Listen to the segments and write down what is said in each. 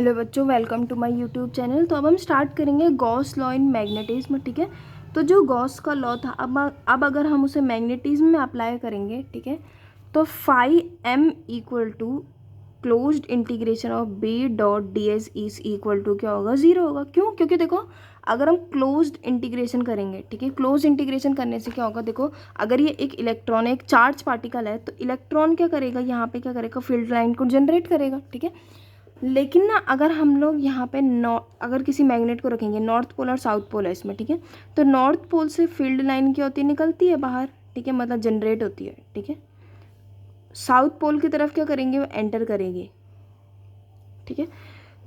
Hello बच्चों, welcome to my YouTube channel. तो अब हम स्टार्ट करेंगे गॉस लॉ इन मैग्नेटिज्म। ठीक है, तो जो गॉस का लॉ था, अब अगर हम उसे मैग्नेटिज्म में अप्लाई करेंगे, ठीक है, तो phi M equal to closed integration of B dot D S is equal to क्या होगा, ज़ीरो होगा। क्यों? क्योंकि देखो, अगर हम क्लोज्ड इंटीग्रेशन करेंगे, ठीक है, क्लोज इंटीग्रेशन करने से क्या होगा, देखो, अगर ये एक इलेक्ट्रॉन है, एक चार्ज पार्टिकल है, तो इलेक्ट्रॉन क्या करेगा, यहाँ पे क्या करेगा, फील्ड लाइन को जनरेट करेगा। ठीक है, लेकिन ना अगर हम लोग यहाँ पे अगर किसी मैग्नेट को रखेंगे, नॉर्थ पोल और साउथ पोल है इसमें, ठीक है, तो नॉर्थ पोल से फील्ड लाइन क्या होती है, निकलती है बाहर, ठीक है, मतलब जनरेट होती है। ठीक है, साउथ पोल की तरफ क्या करेंगे, वो एंटर करेंगे। ठीक है,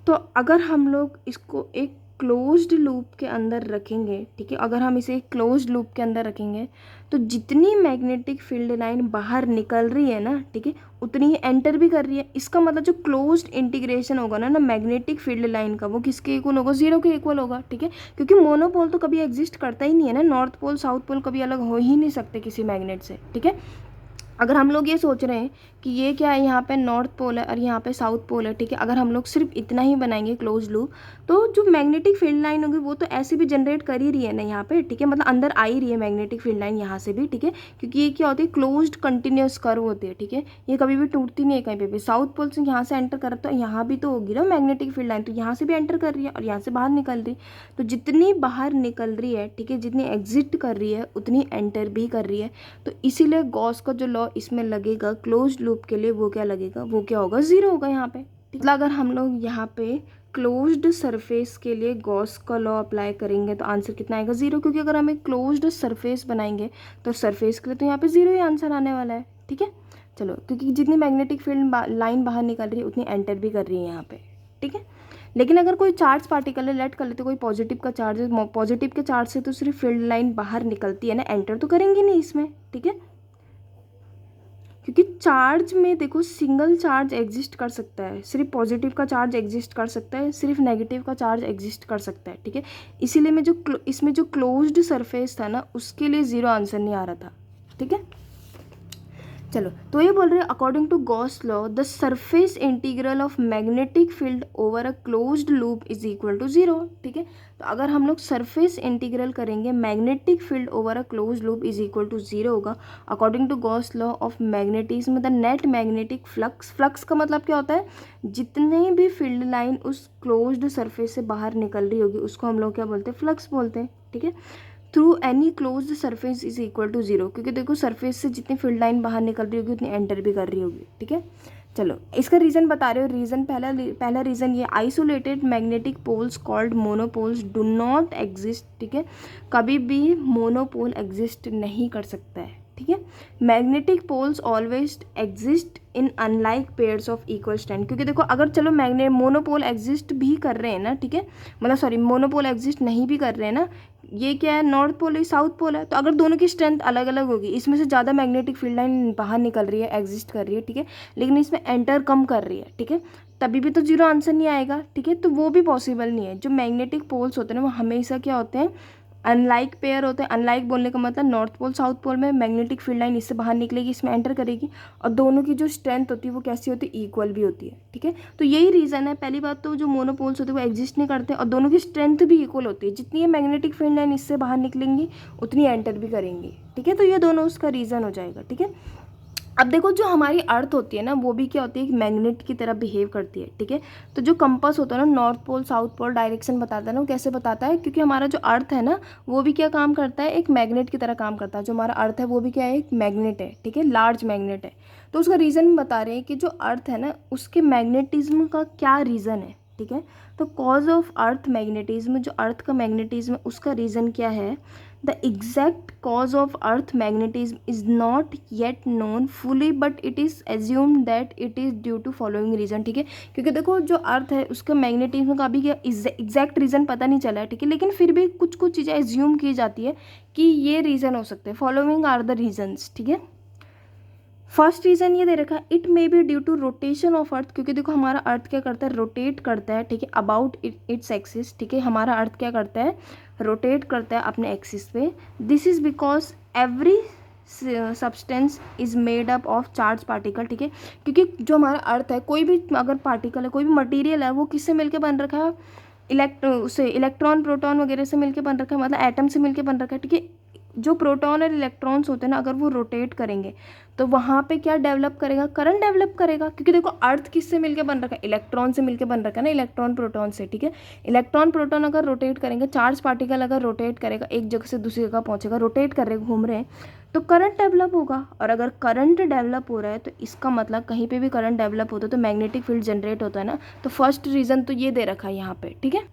तो अगर हम लोग इसको एक क्लोज्ड लूप के अंदर रखेंगे, ठीक है, अगर हम इसे एक क्लोज्ड लूप के अंदर रखेंगे, तो जितनी मैग्नेटिक फील्ड लाइन बाहर निकल रही है ना, ठीक है, उतनी ही एंटर भी कर रही है। इसका मतलब जो क्लोज्ड इंटीग्रेशन होगा ना मैग्नेटिक फील्ड लाइन का, वो किसके इक्वल होगा, जीरो के इक्वल होगा। ठीक है, क्योंकि मोनोपोल तो कभी एग्जिस्ट करता ही नहीं है ना, नॉर्थ पोल साउथ पोल कभी अलग हो ही नहीं सकते किसी मैग्नेट से। ठीक है, अगर हम लोग ये सोच रहे हैं कि ये क्या है, यहाँ पे नॉर्थ पोल है और यहाँ पे साउथ पोल है, ठीक है, अगर हम लोग सिर्फ इतना ही बनाएंगे क्लोज लूप, तो जो मैग्नेटिक फील्ड लाइन होगी वो तो ऐसे भी जनरेट कर ही रही है ना यहाँ पे। ठीक है, मतलब अंदर आ ही रही है मैग्नेटिक फील्ड लाइन यहाँ से भी। ठीक है, क्योंकि ये क्या होती है, क्लोज्ड कंटिन्यूस कर्व होती है। ठीक है, ये कभी भी टूटती नहीं है कहीं पे भी। साउथ पोल से यहाँ से एंटर कर, तो यहाँ भी तो होगी ना मैग्नेटिक फील्ड लाइन, तो यहाँ से भी एंटर कर रही है और यहाँ से बाहर निकल रही। तो जितनी बाहर निकल रही है, ठीक है, जितनी एग्जिट कर रही है, उतनी एंटर भी कर रही है। तो इसीलिए गॉस का जो लॉ इसमें लगेगा क्लोज्ड लूप के लिए, वो क्या लगेगा, वो क्या होगा, जीरो होगा यहाँ पे। ठीक है, अगर हम लोग यहाँ पे क्लोज्ड सरफेस के लिए गॉस का लॉ अप्लाई करेंगे तो आंसर कितना आएगा, जीरो, क्योंकि अगर हम एक क्लोज्ड सरफेस बनाएंगे तो सरफेस के लिए तो यहाँ पे जीरो ही आंसर आने वाला है। ठीक है, चलो, क्योंकि जितनी मैग्नेटिक फील्ड लाइन बाहर निकल रही है उतनी एंटर भी कर रही है यहाँ पे। ठीक है, लेकिन अगर कोई चार्ज पार्टिकल है, लेट कर लेते कोई पॉजिटिव का चार्ज है, पॉजिटिव के चार्ज से तो सिर्फ फील्ड लाइन बाहर निकलती है ना, एंटर तो करेंगे नहीं इसमें। ठीक है, क्योंकि चार्ज में देखो, सिंगल चार्ज एग्जिस्ट कर सकता है, सिर्फ पॉजिटिव का चार्ज एग्जिस्ट कर सकता है, सिर्फ नेगेटिव का चार्ज एग्जिस्ट कर सकता है। ठीक है, इसीलिए मैं जो इसमें जो क्लोज्ड सरफेस था ना, उसके लिए जीरो आंसर नहीं आ रहा था। ठीक है, चलो, तो ये बोल रहे हैं according to Gauss law the surface integral of magnetic field over a closed loop is equal to zero. ठीक है, तो अगर हम लोग सरफेस इंटीग्रल करेंगे magnetic field over a closed loop is equal to zero होगा। According to Gauss law of magnetism the net magnetic flux, flux का मतलब क्या होता है, जितने भी फील्ड लाइन उस क्लोज्ड सरफेस से बाहर निकल रही होगी उसको हम लोग क्या बोलते हैं, फ्लक्स बोलते हैं। ठीक है, through any closed surface is equal to zero, क्योंकि देखो सरफेस से जितनी फील्ड लाइन बाहर निकल रही होगी उतनी एंटर भी कर रही होगी। ठीक है, चलो, इसका रीज़न बता रहे हो। रीज़न पहला रीज़न ये, isolated magnetic poles called monopoles do not exist. ठीक है, कभी भी मोनोपोल एग्जिस्ट नहीं कर सकता है। ठीक है, magnetic poles always exist in unlike pairs of equal strength, क्योंकि देखो अगर चलो मोनोपोल एग्जिस्ट भी कर रहे हैं ना, ठीक है, मतलब सॉरी, मोनोपोल एग्जिस्ट नहीं भी कर रहे हैं ना, ये क्या है, नॉर्थ पोल है, साउथ पोल है, तो अगर दोनों की स्ट्रेंथ अलग अलग होगी, इसमें से ज़्यादा मैग्नेटिक फील्ड लाइन बाहर निकल रही है, एग्जिस्ट कर रही है, ठीक है, लेकिन इसमें एंटर कम कर रही है, ठीक है, तभी भी तो जीरो आंसर नहीं आएगा। ठीक है, तो वो भी पॉसिबल नहीं है। जो मैग्नेटिक पोल्स होते हैं ना, वो हमेशा क्या होते हैं, अनलाइक पेयर होते हैं। अनलाइक बोलने का मतलब नॉर्थ पोल साउथ पोल में मैग्नेटिक फील्ड लाइन इससे बाहर निकलेगी, इसमें एंटर करेगी, और दोनों की जो स्ट्रेंथ होती है वो कैसी होती है, इक्वल भी होती है। ठीक है, तो यही रीज़न है। पहली बात तो जो मोनोपोल्स होते हैं वो एग्जिस्ट नहीं करते, और दोनों की स्ट्रेंथ भी इक्वल होती है, जितनी ये मैग्नेटिक फील्ड लाइन इससे बाहर निकलेंगी उतनी एंटर भी करेंगी। ठीक है, तो ये दोनों उसका रीज़न हो जाएगा। ठीक है, अब देखो, जो हमारी अर्थ होती है ना, वो भी क्या होती है, एक मैग्नेट की तरह बिहेव करती है। ठीक है, तो जो कंपास होता है ना, north pole south pole direction बताता है ना, वो कैसे बताता है, क्योंकि हमारा जो अर्थ है ना, वो भी क्या काम करता है, एक मैग्नेट की तरह काम करता है। जो हमारा अर्थ है वो भी क्या है, एक मैग्नेट है। ठीक है, लार्ज मैग्नेट है। तो उसका रीज़न बता रहे हैं कि जो अर्थ है ना, उसके मैग्नेटिज्म का क्या रीज़न है। ठीक है, तो कॉज ऑफ अर्थ मैग्नेटिज्म, जो अर्थ का मैग्नेटिज्म उसका रीज़न क्या है, the exact cause of earth magnetism is not yet known fully but it is assumed that it is due to following reason. ठीक है, क्योंकि देखो जो अर्थ है उसका मैग्नेटिज्म का भी क्या एग्जैक्ट रीज़न पता नहीं चला है, ठीक है, लेकिन फिर भी कुछ कुछ चीज़ें एज्यूम की जाती है कि ये रीज़न हो सकते हैं। Following are the reasons. ठीक है, फर्स्ट रीज़न ये दे रखा है, it may be due to rotation of earth, क्योंकि देखो हमारा अर्थ क्या करता है, रोटेट करता है। ठीक है, अबाउट इट्स एक्सिस। ठीक है, हमारा अर्थ क्या करता है, रोटेट करता है अपने एक्सिस पे। This is because every substance is made up of charge particle, ठीक है, क्योंकि जो हमारा अर्थ है, कोई भी अगर पार्टिकल है, कोई भी मटेरियल है, वो किससे मिलके बन रखा है, उससे इलेक्ट्रॉन प्रोटॉन वगैरह से मिलके बन रखा है, मतलब एटम से मिलके बन रखा है, ठीक है। जो प्रोटॉन और इलेक्ट्रॉन्स होते हैं ना, अगर वो रोटेट करेंगे तो वहाँ पे क्या डेवलप करेगा, करंट डेवलप करेगा, क्योंकि देखो अर्थ किससे मिलके बन रखा है, इलेक्ट्रॉन से मिलके बन रखा है ना, इलेक्ट्रॉन प्रोटॉन से, ठीक है। इलेक्ट्रॉन प्रोटॉन अगर रोटेट करेंगे, चार्ज पार्टिकल अगर रोटेट करेगा, एक जगह से दूसरी जगह पहुँचेगा, रोटेट कर रहे घूम रहे हैं, तो करंट डेवलप होगा। और अगर करंट डेवलप हो रहा है तो इसका मतलब कहीं पे भी करंट डेवलप होता है तो मैग्नेटिक फील्ड जनरेट होता है ना। तो फर्स्ट रीज़न तो ये दे रखा है यहाँ पे, ठीक है।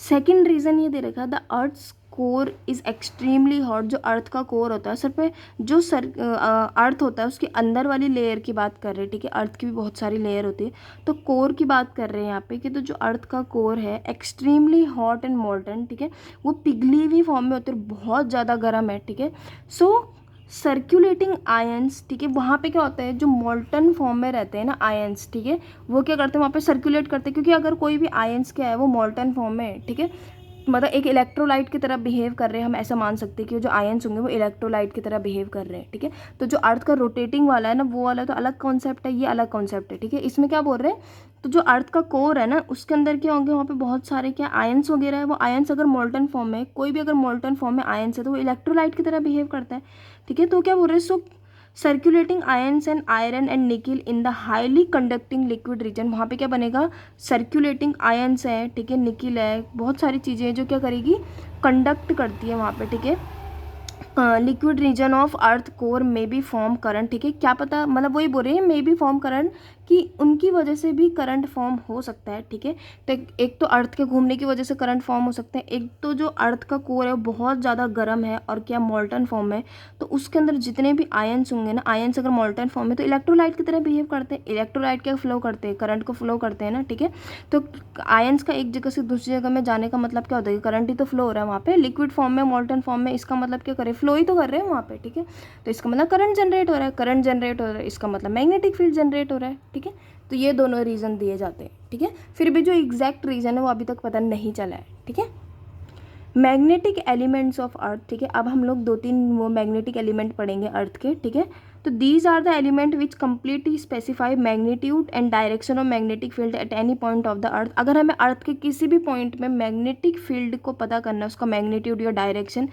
सेकेंड रीज़न ये दे रखा है, the earth's core is extremely hot. जो अर्थ का कोर होता है, सर पे जो अर्थ होता है उसके अंदर वाली लेयर की बात कर रहे हैं, ठीक है। अर्थ की भी बहुत सारी लेयर होती है, तो कोर की बात कर रहे हैं यहाँ पे कि तो जो अर्थ का कोर है एक्सट्रीमली हॉट एंड मोल्टन, ठीक है, वो पिघली हुई फॉर्म में होते हैं, बहुत ज़्यादा गर्म है, ठीक है। सो सर्कुलेटिंग आयंस, ठीक है, वहाँ पे क्या होता है, जो मोल्टन फॉर्म में रहते हैं ना आयंस, ठीक है, वो क्या करते हैं वहाँ पे सर्कुलेट करते हैं, क्योंकि अगर कोई भी आयंस क्या है वो मोल्टन फॉर्म में है, ठीक है, मतलब एक इलेक्ट्रोलाइट की तरह बिहेव कर रहे हैं, हम ऐसा मान सकते हैं कि जो आयंस होंगे वो इलेक्ट्रोलाइट की तरह बिहेव कर रहे हैं, ठीक है। तो जो अर्थ का रोटेटिंग वाला है ना, वो वाला तो अलग कॉन्सेप्ट है, ये अलग कॉन्सेप्ट है, ठीक है। इसमें क्या बोल रहे हैं, तो जो अर्थ का कोर है ना, उसके अंदर क्या होंगे, वहाँ पे बहुत सारे क्या आयंस वगैरह है, वो आयंस अगर मोल्टन फॉर्म में, कोई भी अगर मोल्टन फॉर्म में आयंस है तो वो इलेक्ट्रोलाइट की तरह बिहेव करता है, ठीक है। तो क्या बोल रहे हैं, so circulating ions and iron and nickel in the highly conducting liquid region, वहाँ पे क्या बनेगा, सर्कुलेटिंग आयंस है, ठीक है, निकिल है, बहुत सारी चीज़ें हैं जो क्या करेगी, कंडक्ट करती है वहाँ पे, ठीक है। Liquid region of earth core में बी फॉर्म करंट, ठीक है, क्या पता, मतलब वही बोल रहे हैं मे बी फॉर्म करंट, कि उनकी वजह से भी करंट फॉर्म हो सकता है, ठीक है। तो एक तो अर्थ के घूमने की वजह से करंट फॉर्म हो सकते हैं, एक तो जो अर्थ का कोर है बहुत ज़्यादा गर्म है और क्या मोल्टन फॉर्म है, तो उसके अंदर जितने भी आयंस होंगे ना, आयंस अगर मोल्टन फॉर्म में तो इलेक्ट्रोलाइट की तरह बिहेव करते हैं, इलेक्ट्रोलाइट क्या फ्लो करते हैं, करंट को फ्लो करते हैं ना, ठीक है। तो आयंस का एक जगह से दूसरी जगह में जाने का मतलब क्या होता है, करंट ही तो फ्लो हो रहा है वहाँ पे, लिक्विड फॉर्म में, मोल्टन फॉर्म में, इसका मतलब क्या करे, फ्लो ही तो कर रहे हैं वहाँ पे, ठीक है। तो इसका मतलब करंट जनरेट हो रहा है, करंट जनरेट हो रहा है, इसका मतलब मैग्नेटिक फील्ड जनरेट हो रहा है, ठीक है। तो ये दोनों रीज़न दिए जाते हैं, ठीक है। फिर भी जो एग्जैक्ट रीज़न है वो अभी तक पता नहीं चला है, ठीक है। मैग्नेटिक एलिमेंट्स ऑफ अर्थ, ठीक है, अब हम लोग 2-3 वो मैग्नेटिक एलिमेंट पढ़ेंगे अर्थ के, ठीक है। तो these are the element which completely specify magnitude and direction of magnetic field at any point of the earth. अगर हमें अर्थ के किसी भी पॉइंट में मैग्नेटिक फील्ड को पता करना है, उसका मैग्नीट्यूड या डायरेक्शन,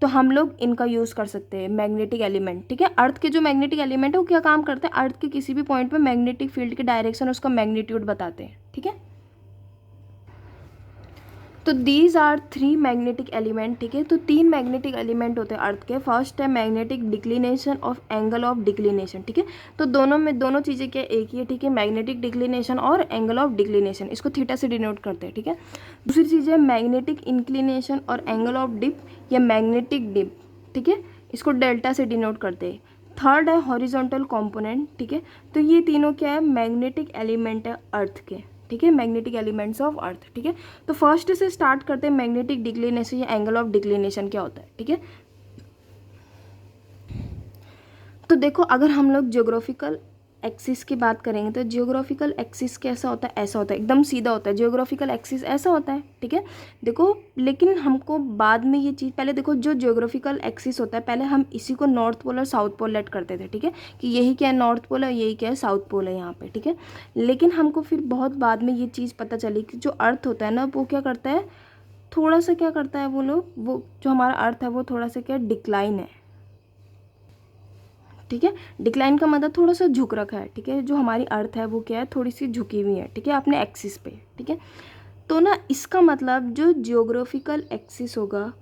तो हम लोग इनका यूज़ कर सकते हैं, मैग्नेटिक एलिमेंट, ठीक है। अर्थ के जो मैग्नेटिक एलिमेंट है वो क्या काम करते हैं, अर्थ के किसी भी पॉइंट पे मैग्नेटिक फील्ड के डायरेक्शन, उसका मैग्नीट्यूड बताते हैं, ठीक है। तो दीज आर 3 मैग्नेटिक एलिमेंट, ठीक है। तो 3 मैग्नेटिक एलिमेंट होते हैं अर्थ के। फर्स्ट है magnetic declination of angle of declination, ठीक है। तो दोनों चीज़ें क्या एक ही है, ठीक है, मैग्नेटिक डिक्लिनेशन और एंगल ऑफ डिक्लिनेशन, इसको थीटा से डिनोट करते हैं, ठीक है। दूसरी चीज़ है मैग्नेटिक इंक्लिनेशन और एंगल ऑफ डिप या मैग्नेटिक डिप, ठीक है, इसको डेल्टा से डिनोट करते हैं। थर्ड है हॉरिजॉन्टल कंपोनेंट, ठीक है। तो ये तीनों क्या है, मैग्नेटिक एलिमेंट है अर्थ के, ठीक है, मैग्नेटिक एलिमेंट्स ऑफ अर्थ, ठीक है। तो फर्स्ट से स्टार्ट करते हैं, मैग्नेटिक डिक्लिनेशन या एंगल ऑफ डिक्लिनेशन क्या होता है, ठीक है। तो देखो अगर हम लोग जियोग्राफिकल एक्सिस की बात करेंगे तो जियोग्राफिकल एक्सिस कैसा होता है, ऐसा होता है, एकदम सीधा होता है, जियोग्राफिकल एक्सिस ऐसा होता है, ठीक है। देखो लेकिन हमको बाद में ये चीज़, पहले देखो जो जियोग्राफिकल एक्सिस होता है, पहले हम इसी को नॉर्थ पोल और साउथ पोल लेट करते थे, ठीक है, कि यही क्या है नॉर्थ पोल है, यही क्या है साउथ पोल है यहाँ पे, ठीक है। लेकिन हमको फिर बहुत बाद में ये चीज़ पता चली कि जो अर्थ होता है ना, वो क्या करता है, थोड़ा सा क्या करता है वो जो हमारा अर्थ है वो थोड़ा सा क्या डिक्लाइन है, ठीक है। डिक्लाइन का मतलब थोड़ा सा झुक रखा है, ठीक है। जो हमारी अर्थ है वो क्या है, थोड़ी सी झुकी हुई है, ठीक है, अपने एक्सिस पे, ठीक है। तो ना इसका मतलब जो जियोग्राफिकल एक्सिस होगा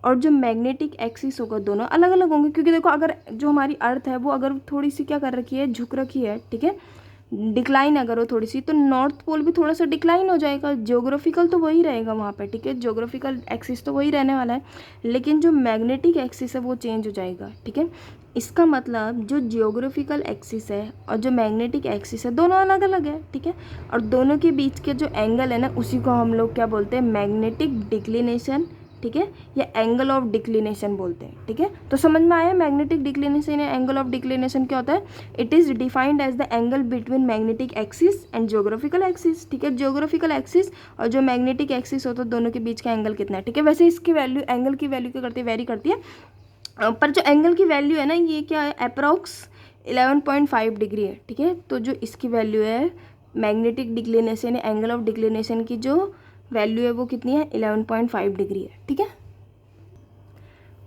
और जो मैग्नेटिक एक्सिस होगा दोनों अलग अलग होंगे, क्योंकि देखो अगर जो हमारी अर्थ है वो अगर थोड़ी सी क्या कर रखी है, झुक रखी है, ठीक है, डिक्लाइन अगर हो थोड़ी सी, तो नॉर्थ पोल भी थोड़ा सा डिक्लाइन हो जाएगा, जियोग्राफिकल तो वही रहेगा वहाँ पे, ठीक है, जियोग्राफिकल एक्सिस तो वही रहने वाला है, लेकिन जो मैग्नेटिक एक्सिस है वो चेंज हो जाएगा, ठीक है। इसका मतलब जो जियोग्राफिकल एक्सिस है और जो मैग्नेटिक एक्सिस है दोनों अलग अलग है, ठीक है, और दोनों के बीच के जो एंगल है ना उसी को हम लोग क्या बोलते हैं, मैग्नेटिक डिक्लिनेशन, ठीक है, या एंगल ऑफ डिक्लिनेशन बोलते हैं, ठीक है। तो समझ में आया मैग्नेटिक डिक्लिनेशन या एंगल ऑफ डिक्लिनेशन क्या होता है, it is defined as the angle between magnetic axis and geographical axis, ठीक है। जियोग्राफिकल एक्सिस और जो मैग्नेटिक एक्सिस होता है दोनों के बीच का एंगल कितना है, ठीक है। वैसे इसकी वैल्यू, एंगल की वैल्यू क्या करती है, वेरी करती है, पर जो एंगल की वैल्यू है ना, ये क्या है, अप्रॉक्स 11.5 डिग्री है, ठीक है। तो जो इसकी वैल्यू है magnetic declination, angle of declination की जो वैल्यू है वो कितनी है, 11.5 डिग्री है, ठीक है।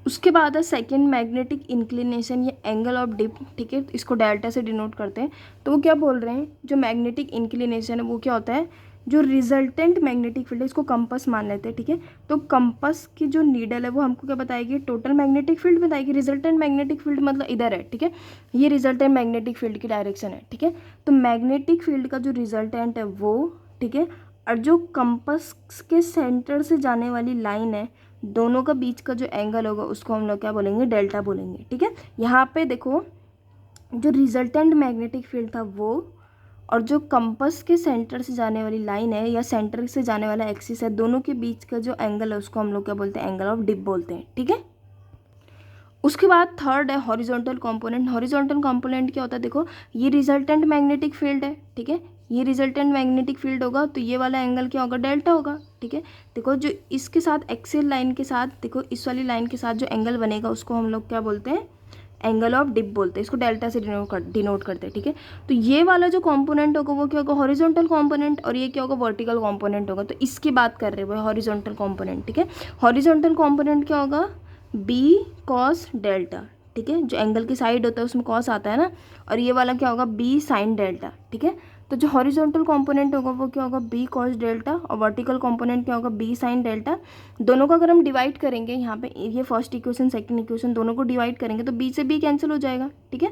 उसके बाद है सेकंड मैग्नेटिक इंक्लिनेशन या एंगल ऑफ डिप, ठीक है। इसको डेल्टा से डिनोट करते हैं। तो वो क्या बोल रहे हैं, जो मैग्नेटिक इंक्लिनेशन है वो क्या होता है, जो रिजल्टेंट मैग्नेटिक फील्ड है, इसको कंपस मान लेते हैं, ठीक है। तो कंपस की जो नीडल है वो हमको क्या बताएगी, टोटल मैग्नेटिक फील्ड बताएगी। रिजल्टेंट मैग्नेटिक फील्ड मतलब इधर है, ठीक है, ये रिजल्टेंट मैग्नेटिक फील्ड की डायरेक्शन है, ठीक है। तो मैग्नेटिक फील्ड का जो रिजल्टेंट है वो, ठीक है, और जो कंपस के सेंटर से जाने वाली लाइन है, दोनों का बीच का जो एंगल होगा उसको हम लोग क्या बोलेंगे, डेल्टा बोलेंगे, ठीक है। यहाँ पे देखो जो रिजल्टेंट मैग्नेटिक फील्ड था वो, और जो कंपस के सेंटर से जाने वाली लाइन है या सेंटर से जाने वाला एक्सिस है, दोनों के बीच का जो एंगल है उसको हम लोग क्या बोलते हैं, एंगल ऑफ डिप बोलते हैं, ठीक है। उसके बाद थर्ड है हॉरिजॉन्टल कंपोनेंट। हॉरिजॉन्टल कंपोनेंट क्या होता है, देखो ये रिजल्टेंट मैग्नेटिक फील्ड है, ठीक है, ये रिजल्टेंट मैग्नेटिक फील्ड होगा तो ये वाला एंगल क्या होगा, डेल्टा होगा, ठीक है। देखो जो इसके साथ एक्सियल लाइन के साथ, देखो इस वाली लाइन के साथ जो एंगल बनेगा उसको हम लोग क्या बोलते हैं, एंगल ऑफ डिप बोलते हैं, इसको डेल्टा से डिनोट करते हैं, ठीक है। तो ये वाला जो कंपोनेंट होगा वो क्या होगा, हॉरिजॉन्टल कंपोनेंट, और ये क्या होगा, वर्टिकल कंपोनेंट होगा। तो इसकी बात कर रहे हैं वो हॉरिजॉन्टल कंपोनेंट, ठीक है। हॉरिजॉन्टल कंपोनेंट क्या होगा, बी कॉस डेल्टा, ठीक है, जो एंगल की साइड होता है उसमें कॉस आता है ना, और ये वाला क्या होगा, बी साइन डेल्टा, ठीक है। तो जो हॉरिजॉन्टल कंपोनेंट होगा वो क्या होगा, बी कॉस डेल्टा, और वर्टिकल कंपोनेंट क्या होगा, बी साइन डेल्टा। दोनों को अगर हम डिवाइड करेंगे, यहाँ पे ये फर्स्ट इक्वेशन सेकंड इक्वेशन दोनों को डिवाइड करेंगे तो बी से बी कैंसिल हो जाएगा, ठीक है।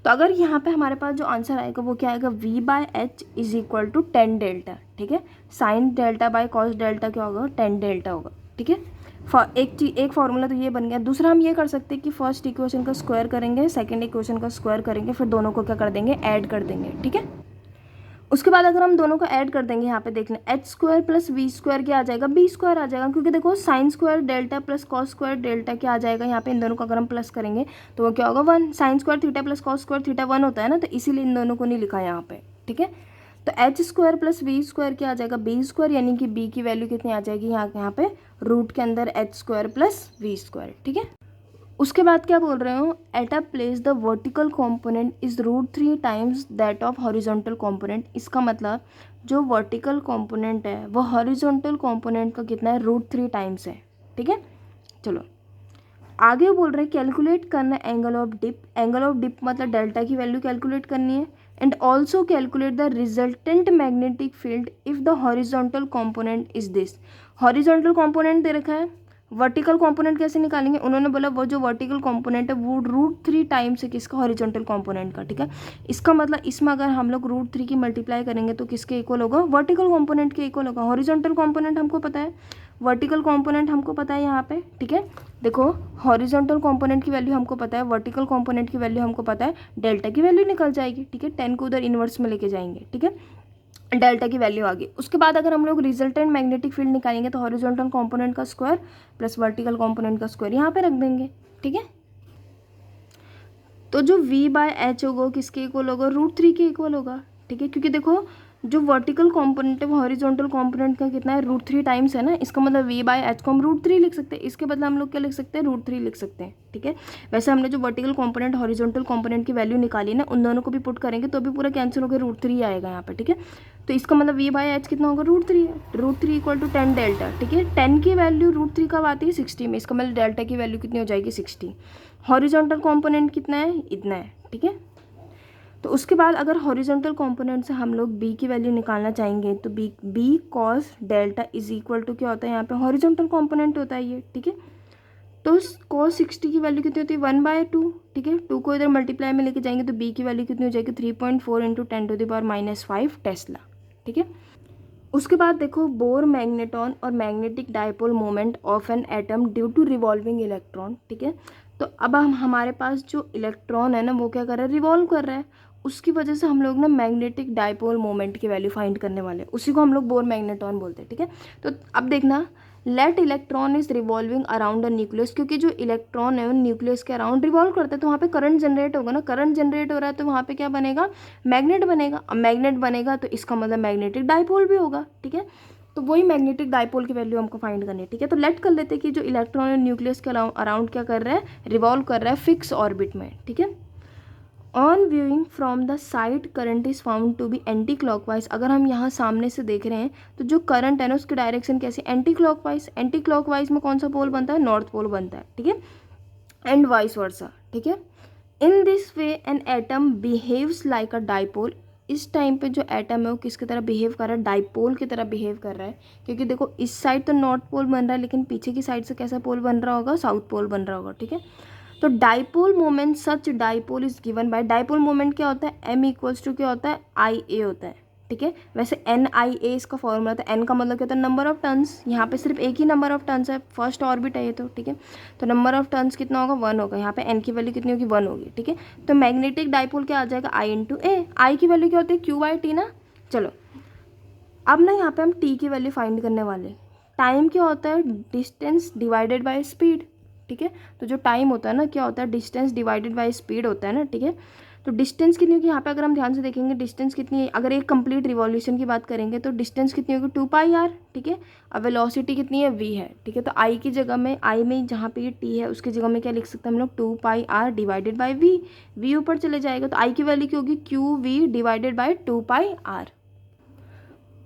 तो अगर यहाँ पे हमारे पास जो आंसर आएगा वो क्या आएगा, V by H is equal to 10 delta, ठीक है। Sine delta by cos delta क्या होगा, 10 डेल्टा होगा, ठीक है। एक फार्मूला तो ये बन गया। दूसरा हम ये कर सकते हैं कि फर्स्ट इक्वेशन का स्क्वायर करेंगे, सेकंड इक्वेशन का स्क्वायर करेंगे, फिर दोनों को क्या कर देंगे, ऐड कर देंगे, ठीक है। उसके बाद अगर हम दोनों को ऐड कर देंगे, यहाँ पे देखना H square plus V square क्या आ जाएगा, बी स्क्वायर आ जाएगा, क्योंकि देखो sine square delta plus cos square delta क्या आ जाएगा, यहाँ पे इन दोनों को अगर हम प्लस करेंगे तो वो क्या होगा, 1। Sine square theta plus cos square theta 1 होता है ना, तो इसीलिए इन दोनों को नहीं लिखा यहाँ पे, ठीक है। तो H square plus V square क्या आ जाएगा, बी स्क्वायर, यानी कि बी की वैल्यू कितनी आ जाएगी, यहाँ पे रूट के अंदर H square plus V square, ठीक है। उसके बाद क्या बोल रहे हो, at a place the vertical component is √3 times that of horizontal component. इसका मतलब जो वर्टिकल कंपोनेंट है वो हॉरिजॉन्टल कंपोनेंट का कितना है, √3 टाइम्स है, ठीक है। चलो आगे बोल रहे हैं कैलकुलेट करना angle of dip. Angle of dip मतलब डेल्टा की वैल्यू कैलकुलेट करनी है, and also calculate the resultant magnetic field if the horizontal component is this. Horizontal component दे रखा है, वर्टिकल कंपोनेंट कैसे निकालेंगे, उन्होंने बोला वो जो वर्टिकल कंपोनेंट है वो √3 टाइम्स है किसका, हॉरिजॉन्टल कंपोनेंट का, ठीक है। इसका मतलब इसमें अगर हम लोग √3 की मल्टीप्लाई करेंगे तो किसके इक्वल होगा, वर्टिकल कंपोनेंट के इक्वल होगा। हॉरिजॉन्टल कंपोनेंट हमको पता है, वर्टिकल कंपोनेंट हमको पता है यहाँ पे, ठीक है। देखो हॉरिजॉन्टल कंपोनेंट की वैल्यू हमको पता है, वर्टिकल कंपोनेंट की वैल्यू हमको पता है, डेल्टा की वैल्यू निकल जाएगी, ठीक है। 10 को उधर इन्वर्स में लेके जाएंगे, ठीक है, डेल्टा की वैल्यू आ गई। उसके बाद अगर हम लोग रिजल्टेंट मैग्नेटिक फील्ड निकालेंगे तो हॉरिजॉन्टल कंपोनेंट का स्क्वायर प्लस वर्टिकल कंपोनेंट का स्क्वायर यहाँ पे रख देंगे, ठीक है। तो जो v बाय एच होगा किसके इक्वल होगा, √3 के इक्वल होगा, ठीक है। क्योंकि देखो जो वर्टिकल कंपोनेंट है वो हॉरिजॉन्टल कंपोनेंट का कितना है, √3 टाइम्स है ना, इसका मतलब v बाय एच को हम √3 लिख सकते हैं, इसके बदले हम लोग क्या लिख सकते हैं, √3 लिख सकते हैं, ठीक है। वैसे हमने जो वर्टिकल कंपोनेंट हॉरिजॉन्टल कंपोनेंट की वैल्यू निकाली ना, उन दोनों को भी पुट करेंगे तो भी पूरा कैंसिल होकर √3 आएगा यहाँ पे, ठीक है। तो इसका मतलब v बाय एच कितना होगा, √3 है, √3 इक्वल टू 10 डेल्टा, ठीक है। 10 की वैल्यू √3 कब आती है, 60 में, इसका मतलब डेल्टा की वैल्यू कितनी हो जाएगी, 60। हॉरिजॉन्टल कंपोनेंट कितना है, इतना है, ठीक है। तो उसके बाद अगर हॉरिजॉन्टल कंपोनेंट से हम लोग b की वैल्यू निकालना चाहेंगे तो b cos delta is equal to क्या होता है, यहाँ पे हॉरिजॉन्टल कंपोनेंट होता है ये, ठीक है। तो cos 60 की वैल्यू कितनी होती है, 1/2, ठीक है। 2 को इधर मल्टीप्लाई में लेके जाएंगे तो b की वैल्यू कितनी हो जाएगी, 3.4 × 10⁻⁵ टेस्ला, ठीक है। उसके बाद देखो बोर मैग्नेटॉन और magnetic dipole moment of an atom due to revolving electron, ठीक है। तो अब हम हमारे पास जो इलेक्ट्रॉन है ना वो क्या कर रहा है, रिवॉल्व कर रहा है, उसकी वजह से हम लोग ना मैग्नेटिक डायपोल मोमेंट की वैल्यू फाइंड करने वाले हैं, उसी को हम लोग बोर मैग्नेटॉन बोलते हैं, ठीक है। तो अब देखना let electron is revolving around a nucleus, क्योंकि जो इलेक्ट्रॉन है वो न्यूक्लियस के अराउंड रिवॉल्व करता है तो वहाँ पे करंट जनरेट होगा ना, करंट जनरेट हो रहा है तो वहाँ पे क्या बनेगा, मैग्नेट बनेगा। अब मैग्नेट बनेगा तो इसका मतलब मैग्नेटिक डायपोल भी होगा, ठीक है। तो वही मैग्नेटिक डाइपोल की वैल्यू हमको फाइंड करनी है, ठीक है। तो लेट कर लेते हैं कि जो इलेक्ट्रॉन है न्यूक्लियस के अराउंड क्या कर रहा है, रिवॉल्व कर रहा है फिक्स ऑर्बिट में, ठीक है। On viewing from the side current is found to be anticlockwise. अगर हम यहाँ सामने से देख रहे हैं तो जो करंट है ना उसकी डायरेक्शन कैसी, एंटी क्लॉकवाइज। एंटी क्लॉकवाइज में कौन सा पोल बनता है, नॉर्थ पोल बनता है, ठीक है, एंड वाइस वर्सा, ठीक है। In this way an atom behaves like a dipole. इस टाइम पे जो एटम है वो किसकी तरह बिहेव कर रहा है, डाइपोल की तरह बिहेव कर रहा है, क्योंकि देखो इस साइड तो नॉर्थ पोल बन रहा है लेकिन पीछे की साइड से कैसा पोल बन रहा होगा, साउथ पोल बन रहा होगा, ठीक है। तो dipole moment, such dipole is given by, dipole moment क्या होता है, m इक्वल्स टू क्या होता है, आई ए होता है, ठीक है। वैसे एन आई ए इसका फॉर्मूला था, एन का मतलब क्या होता है, नंबर ऑफ टर्न्स। यहाँ पे सिर्फ एक ही नंबर ऑफ टर्न्स है, फर्स्ट ऑर्बिट है ये तो, ठीक है। तो नंबर ऑफ टर्न्स कितना होगा, 1 होगा। यहाँ पे एन की वैल्यू कितनी होगी, 1 होगी, ठीक है। तो मैग्नेटिक डाइपोल क्या आ जाएगा, आई इंटू ए। आई की वैल्यू क्या होती है, क्यू बाई टी ना। चलो अब ना यहाँ पे हम टी की वैल्यू फाइंड करने वाले। टाइम क्या होता है, डिस्टेंस डिवाइडेड बाय स्पीड, ठीक है। तो जो टाइम होता है ना क्या होता है, डिस्टेंस डिवाइडेड बाय स्पीड होता है ना, ठीक है। तो डिस्टेंस कितनी होगी, यहाँ पे अगर हम ध्यान से देखेंगे डिस्टेंस कितनी है, अगर एक कंप्लीट रिवॉल्यूशन की बात करेंगे तो डिस्टेंस कितनी होगी, 2πr, ठीक है। अब वेलोसिटी कितनी है, v है, ठीक है। तो आई की जगह में, आई में जहाँ पे ये टी है उसकी जगह में क्या लिख सकते हैं हम लोग, 2πr divided by we. We ऊपर चले जाएगा तो आई की वैल्यू क्या होगी, Q we divided by 2πr।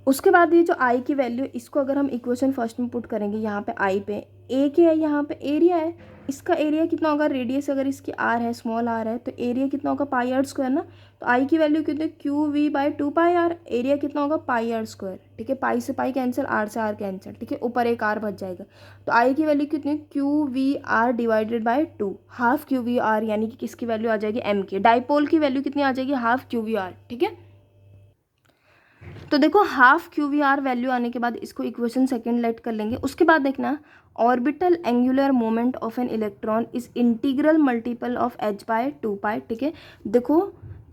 उसके बाद ये जो आई की वैल्यू, इसको अगर हम इक्वेशन फर्स्ट में पुट करेंगे, यहाँ पे आई पे ए क्या है, यहाँ पे एरिया है, इसका एरिया कितना होगा, रेडियस अगर इसकी आर है, स्मॉल आर है, तो एरिया कितना होगा, पाई आर स्क्वायर ना। तो आई की वैल्यू कितनी है, Q we by 2πr, area कितना होगा, पाई आर स्क्वायर, ठीक है। पाई से पाई कैंसिल, आर से आर कैंसिल, ठीक है, ऊपर एक आर बच जाएगा। तो आई की वैल्यू कितनी है, Q V R divided by 2, half Q V R, यानी कि किसकी वैल्यू आ जाएगी, एम की। डाइपोल की वैल्यू कितनी आ जाएगी, हाफ क्यू वी आर, ठीक है। तो देखो half Q V R value आने के बाद इसको इक्वेशन सेकंड लेट कर लेंगे। उसके बाद देखना, orbital angular moment of an electron is integral multiple of h by 2π, ठीक है। देखो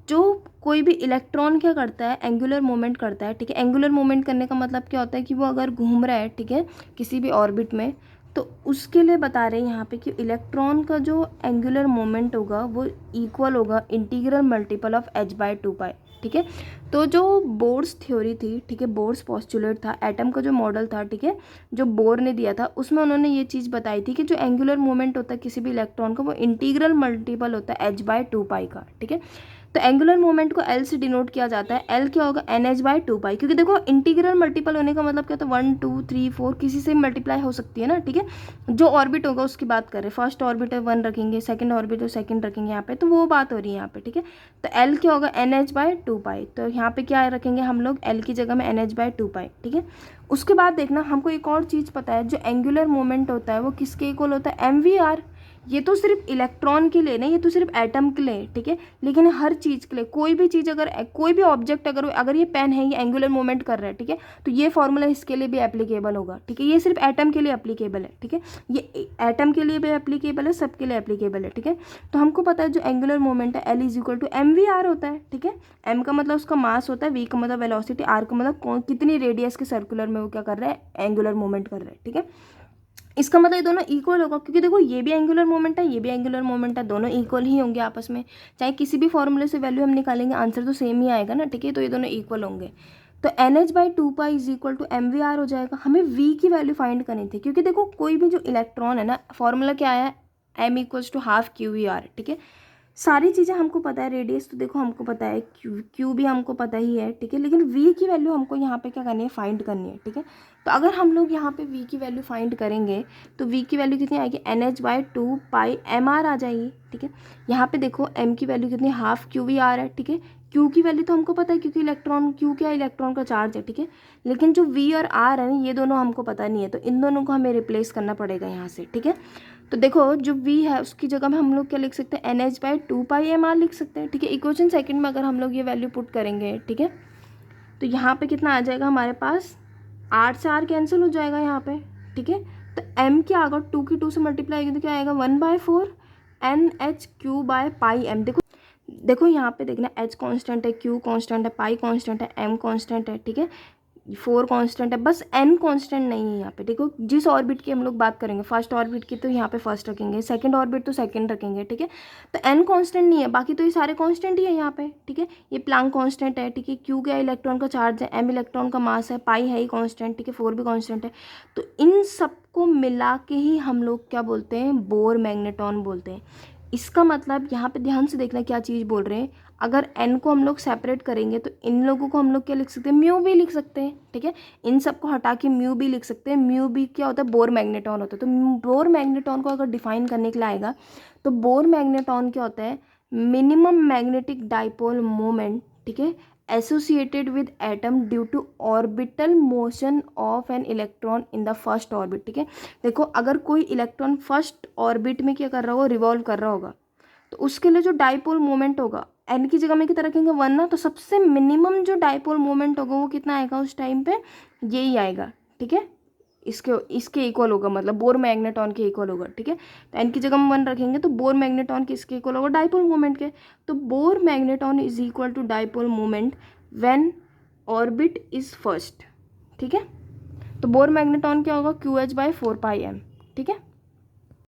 जो कोई भी इलेक्ट्रॉन क्या करता है, एंगुलर मोमेंट करता है, ठीक है। एंगुलर मोमेंट करने का मतलब क्या होता है कि वो अगर घूम रहा है, ठीक है, किसी भी ऑर्बिट में, तो उसके लिए बता रहे हैं यहाँ पे कि इलेक्ट्रॉन का जो एंगुलर मोमेंट होगा वो इक्वल होगा integral multiple of h by 2π, ठीक है। तो जो बोर्स थ्योरी थी, ठीक है, बोर्स पोस्टुलेट था, एटम का जो मॉडल था, ठीक है, जो बोर ने दिया था, उसमें उन्होंने ये चीज़ बताई थी कि जो एंगुलर मोमेंट होता है किसी भी इलेक्ट्रॉन का वो इंटीग्रल मल्टीपल होता है h बाय 2π का, ठीक है। तो एंगुलर मोमेंट को L से डिनोट किया जाता है। L क्या होगा, NH बाई 2π, क्योंकि देखो इंटीग्रल मल्टीपल होने का मतलब क्या होता है, 1 2 3 4 किसी से मल्टीप्लाई हो सकती है ना, ठीक है। जो ऑर्बिट होगा उसकी बात कर रहे हैं, फर्स्ट ऑर्बिट है 1 रखेंगे, सेकंड ऑर्बिट है सेकंड रखेंगे यहाँ पे, तो वो बात हो रही है यहाँ पे, ठीक है। तो L क्या होगा, NH बाई 2π, तो यहाँ पे क्या रखेंगे हम लोग, L की जगह में NH बाई 2π, ठीक है। उसके बाद देखना हमको एक और चीज़ पता है, जो एंगुलर मोमेंट होता है वो किसके इक्वल होता है, MVR। ये तो सिर्फ इलेक्ट्रॉन के लिए नहीं, ये तो सिर्फ एटम के लिए, ठीक है। लेकिन हर चीज़ के लिए, कोई भी चीज़ अगर, कोई भी ऑब्जेक्ट अगर ये पेन है, ये एंगुलर मोमेंट कर रहा है, ठीक है, तो ये फॉर्मूला इसके लिए भी एप्लीकेबल होगा, ठीक है। ये सिर्फ एटम के लिए एप्लीकेबल है, ठीक है, ये एटम के लिए भी एप्लीकेबल है, सबके लिए एप्लीकेबल है, ठीक है। तो हमको पता है जो एंगुलर मोमेंट है L is equal to MVR होता है, ठीक है। M का मतलब उसका मास होता है, V का मतलब वेलोसिटी, R का मतलब कितनी रेडियस के सर्कुलर में वो क्या कर रहा है, एंगुलर मोमेंट कर रहा है, ठीक है। इसका मतलब ये दोनों इक्वल होगा, क्योंकि देखो ये भी एंगुलर मोमेंट है, ये भी एंगुलर मोमेंट है, दोनों इक्वल ही होंगे आपस में। चाहे किसी भी फॉर्मूले से वैल्यू हम निकालेंगे, आंसर तो सेम ही आएगा ना, ठीक है। तो ये दोनों इक्वल होंगे। तो NH by 2π is equal to MVR हो जाएगा। हमें V की वैल्यू फाइंड करनी थी, क्योंकि देखो कोई भी जो इलेक्ट्रॉन है ना, फॉर्मूला क्या आया है, M equals to half QVR, ठीक है। सारी चीज़ें हमको पता है, रेडियस तो देखो हमको पता है, क्यू भी हमको पता ही है, ठीक है। लेकिन V की वैल्यू हमको यहाँ पे क्या करनी है, फाइंड करनी है, ठीक है। तो अगर हम लोग यहाँ पे V की वैल्यू फाइंड करेंगे तो V की वैल्यू कितनी आएगी, NH बाई 2π MR आ जाएगी, ठीक है। यहाँ पे देखो M की वैल्यू कितनी, हाफ QVR है, ठीक है। Q की वैल्यू तो हमको पता है क्योंकि इलेक्ट्रॉन, Q क्या इलेक्ट्रॉन का चार्ज है, ठीक है। लेकिन जो V और R है ये दोनों हमको पता नहीं है, तो इन दोनों को हमें रिप्लेस करना पड़ेगा यहाँ से, ठीक है। तो देखो जो V है उसकी जगह में हम लोग क्या लिख सकते हैं, NH बाई 2π MR लिख सकते हैं, ठीक है। इक्वेशन सेकंड में अगर हम लोग ये वैल्यू पुट करेंगे, ठीक है, तो यहाँ पे कितना आ जाएगा हमारे पास, R से R कैंसिल हो जाएगा यहाँ पे, ठीक है। तो M क्या आएगा, 2 की 2 से मल्टीप्लाई आएगी तो क्या आएगा, 1/4 NHQ बाय पाई M। देखो यहाँ पे देखना, H कांस्टेंट है, Q कांस्टेंट है, पाई कांस्टेंट है, M कांस्टेंट है, ठीक है। 4 कांस्टेंट है, बस n कांस्टेंट नहीं है यहाँ पे। देखो जिस ऑर्बिट की हम लोग बात करेंगे, फर्स्ट ऑर्बिट की तो यहाँ पे फर्स्ट रखेंगे, सेकंड ऑर्बिट तो सेकंड रखेंगे, ठीक है। तो n कांस्टेंट नहीं है, बाकी तो ये सारे कांस्टेंट ही है यहाँ पे, ठीक है। ये प्लांक कांस्टेंट है, ठीक है। q क्या इलेक्ट्रॉन का चार्ज है, m इलेक्ट्रॉन का मास है, पाई है ही कांस्टेंट, ठीक है। 4 भी कांस्टेंट है। तो इन सबको मिला के ही हम लोग क्या बोलते हैं, बोर मैग्नेटॉन बोलते हैं। इसका मतलब यहाँ पे ध्यान से देखना क्या चीज़ बोल रहे हैं। अगर n को हम लोग सेपरेट करेंगे तो इन लोगों को हम लोग क्या लिख सकते हैं, म्यू भी लिख सकते हैं, ठीक है। इन सब को हटा के म्यू भी लिख सकते हैं। म्यू भी क्या होता है, बोर मैग्नेटॉन होता है। तो बोर मैग्नेटॉन को अगर डिफाइन करने के लिए आएगा तो बोर मैग्नेटॉन क्या होता है, मिनिमम मैग्नेटिक डाइपोल मोमेंट, ठीक है, associated with atom due to orbital motion of an electron in the first orbit, ठीक है। देखो अगर कोई इलेक्ट्रॉन फर्स्ट ऑर्बिट में क्या कर रहा होगा, रिवॉल्व कर रहा होगा, तो उसके लिए जो डाइपोल मोमेंट होगा, एन की जगह में कितना रखेंगे 1 ना, तो सबसे मिनिमम जो डाइपोल मोमेंट होगा वो कितना आएगा उस टाइम पे, यही आएगा, ठीक है। इसके इक्वल होगा, मतलब बोर मैग्नेटॉन के इक्वल होगा, ठीक है। तो एन की जगह में 1 रखेंगे तो बोर मैग्नेटॉन किसके इक्वल होगा, डाइपोल मोमेंट के। तो Bohr magneton is equal to dipole moment when orbit is first, ठीक है। तो बोर मैग्नेटॉन क्या होगा, QH/4πm, ठीक है।